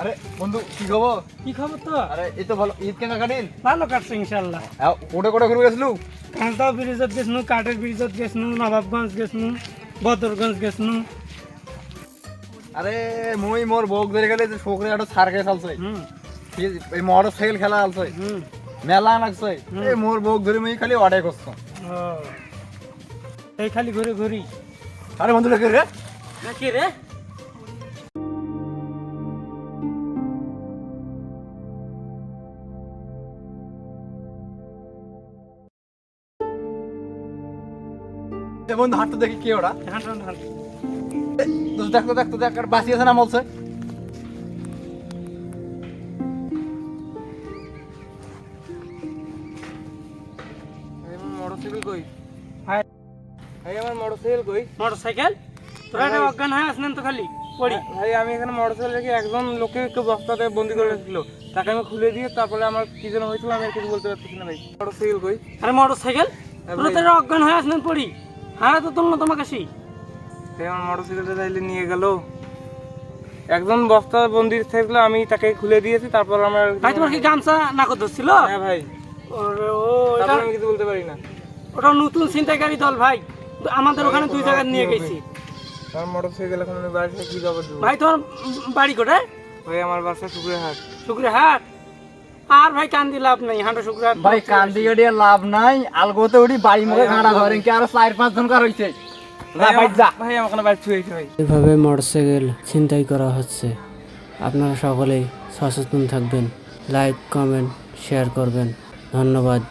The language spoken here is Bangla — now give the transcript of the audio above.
আরে বন্ধু কি খবর? কি খবর তো? আরে এই তো ভালো, ঈদ কেনা কাটিন ভালো কাটছে ইনশাল্লাহ। কোটে কোটে ঘুরে গেছিলু? কাঁচদাও ব্রিজত গেছনু, কাঠের ব্রিজত গেছনু, নবাবগঞ্জ গেছনু, বদরগঞ্জ গেছনু। আরে মুই মোর বউক ধরে গেলে যে শোকরে একটা সার্কে চালছে, এই মোটর সাইকেল খেলা আলছে, মেলা লাগছে, এই মোর বউক ধরে মুই খালি অর্ডার করছো। এই খালি ঘুরে ঘুরি। আরে বন্ধু কে রে? নাকি রে? বন্ধু হাঁটতে দেখি কি ওরা? হাঁট হাঁট হাঁট। দেখতো দেখ আর বাঁচি আছে না বলছে। মোটরসাইকেল কই? হায়। ভাই আমার মোটরসাইকেল কই? মোটরসাইকেল? তোরা একটা অজ্ঞান হয়ে আসলেন তো খালি পড়ি। ভাই আমি এখানে মোটরসাইকেল রেখে একজন লোককে একটু বস্তাতে বন্দি করে রেখেছিল, তাকে আমি খুলে দিয়ে তারপরে আমার কি যেন হয়েছিল আমি আর কিছু বলতে পারতেছি না ভাই। মোটরসাইকেল কই? আরে মোটরসাইকেল? তোরা তো একটা অজ্ঞান হয়ে আসলেন পড়ি। হ্যাঁ তো তোমরা তোমাকে আসি। ভাই আমার মোটরসাইকেলটা তাইলে নিয়ে গেল, একজন বস্তা বন্দি থাকলো, আমি তাকে খুলে দিয়েছি তারপর আমার। ভাই তোমার কি গামছা নাকত ধরছিল? হ্যাঁ ভাই, ওরে ও, তারপর আমি কিছু বলতে পারি না। ওটা নতুন ছিনতাইকারী দল ভাই, আমাদের ওখানে 2 জায়গায় নিয়ে গেছি। আমার মোটরসাইকেল এখন আমি বাড়িতে কি খবর দেবো? ভাই তোমার বাড়ি কোথায়? ভাই আমার বাসা শুক্রহাট। শুক্রহাট? আর ভাই কান্দি লাভ নাই, হাঁটো শুক্রহাট। ভাই কান্দি গড়িয়ে লাভ নাই, আলগোতে উঠি বাড়ি মুখে ঘাড়া ধরেন কি আরো 4-5 জন কার হইছে। ভাই আমার কোনো বাড়ি ছুঁয়েছে ভাই। এভাবে মোটরসাইকেল ছিনতাই করা হচ্ছে। আপনারা সকলেই সচেতন থাকবেন, লাইক কমেন্ট শেয়ার করবেন। ধন্যবাদ।